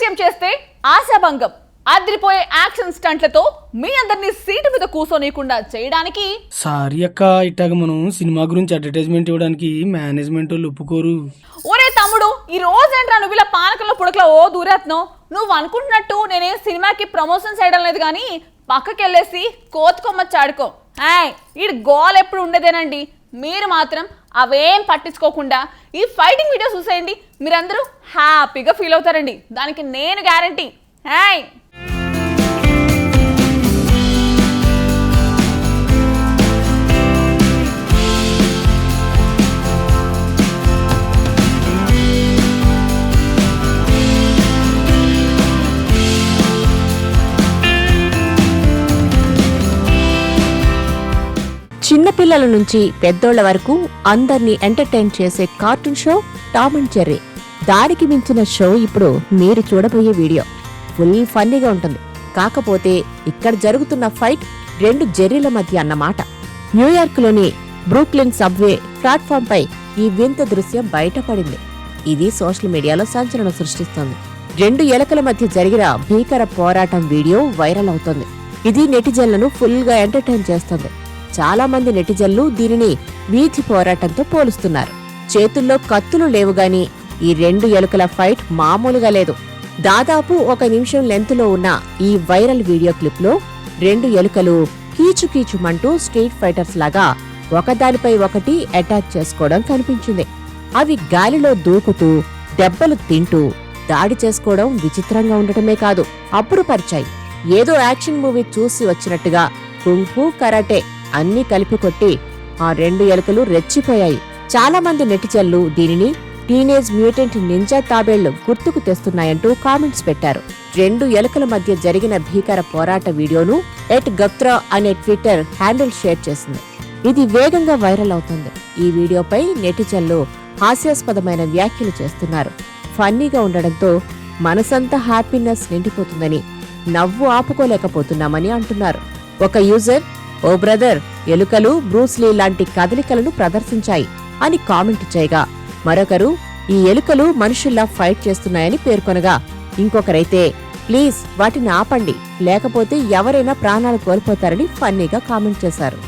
ఆలస్యం చేస్తే ఆశాభంగం. అదిరిపోయే యాక్షన్ స్టంట్లతో మీ అందరినీ సీటు మీద కూర్చోనీయకుండా చేయడానికి సారీ అక్క, ఇట్టాగ మనం సినిమా గురించి అడ్వర్టైజ్మెంట్ ఇవ్వడానికి మేనేజ్మెంట్ వాళ్ళు ఒప్పుకోరు. ఒరే తమ్ముడు, ఈ రోజేంట్రా నువ్వు ఇలా పానకంలో పుడకలో దూరేస్తున్నావు? నువ్వు అనుకుంటున్నట్టు నేనేం సినిమాకి ప్రమోషన్ చేయడం లేదు, కానీ పక్కకెళ్ళేసి కోతుకొమ్మచ్చి ఆడుకో. ఈ గోల్ ఎప్పుడు ఉండేదేనండి. మీరు మాత్రం అవేం పట్టించుకోకుండా ఈ ఫైటింగ్ వీడియో చూసేయండి, మీరందరూ హ్యాపీగా ఫీల్ అవుతారండి. దానికి నేను గ్యారంటీ. చిన్నపిల్లల నుంచి పెద్దోళ్ల వరకు అందర్నీ ఎంటర్టైన్ చేసే cartoon show Tom and Jerry. దానికి మించిన షో ఇప్పుడు మీరు చూడబోయే వీడియో. ఫుల్ ఫన్నీగా ఉంటుంది. కాకపోతే ఇక్కడ జరుగుతున్న ఫైట్ రెండు జెర్రీల మధ్య అన్నమాట. న్యూయార్క్ లోని బ్రూక్లిన్ సబ్వే ప్లాట్ఫామ్ పై ఈ వింత దృశ్యం బయటపడింది. ఇది సోషల్ మీడియాలో సంచలనం సృష్టిస్తోంది. రెండు ఎలకల మధ్య జరిగిన భీకర పోరాటం వీడియో వైరల్ అవుతోంది. ఇది నెటిజన్లను ఫుల్ గా ఎంటర్టైన్ చేస్తోంది. చాలా మంది నెటిజన్లు దీనిని వీధి పోరాటంతో పోలుస్తున్నారు. చేతుల్లో కత్తులు లేవుగాని ఈ రెండు ఎలుకల ఫైట్ మామూలుగా లేదు. దాదాపు 1 నిమిషం లెంత్లో ఉన్న ఈ వైరల్ వీడియో క్లిప్ లో రెండు ఎలుకలు కీచుకీచుమంటూ స్ట్రీట్ ఫైటర్స్ లాగా ఒకదానిపై ఒకటి అటాక్ చేసుకోవడం కనిపించింది. అవి గాలిలో దూకుతూ దెబ్బలు తింటూ దాడి చేసుకోవడం విచిత్రంగా ఉండటమే కాదు, అబ్బురపరిచాయి. ఏదో యాక్షన్ మూవీ చూసి వచ్చినట్టుగా కుంఫు, కరాటే అన్నీ కలిపి కొట్టి ఆ రెండు ఎలుకలు రెచ్చిపోయాయి. చాలా మంది నెటిజన్లు దీనిని టీనేజ్ మ్యూటెంట్ నింజా తాబేళ్లు గుర్తుకు తెస్తున్నాయంటూ కామెంట్స్ పెట్టారు. రెండు ఎలుకల మధ్య జరిగిన భీకర పోరాట వీడియోను @గప్త్రా అనే ట్విట్టర్ హ్యాండిల్ షేర్ చేసింది. ఇది వేగంగా వైరల్ అవుతుంది. ఈ వీడియోపై నెటిజన్లు హాస్యాస్పదమైన వ్యాఖ్యలు చేస్తున్నారు. ఫన్నీగా ఉండడంతో మనసంతా హ్యాపీనెస్ నిండిపోతుందని, నవ్వు ఆపుకోలేకపోతున్నామని అంటున్నారు. ఒక యూజర్, "ఓ బ్రదర్, ఎలుకలు బ్రూస్లీ లాంటి కదలికలను ప్రదర్శించాయి" అని కామెంట్ చేయగా, మరొకరు "ఈ ఎలుకలు మనుషుల్లా ఫైట్ చేస్తున్నాయని" పేర్కొనగా, ఇంకొకరైతే "ప్లీజ్ వాటిని ఆపండి, లేకపోతే ఎవరైనా ప్రాణాలు కోల్పోతారని" ఫన్నీగా కామెంట్ చేశారు.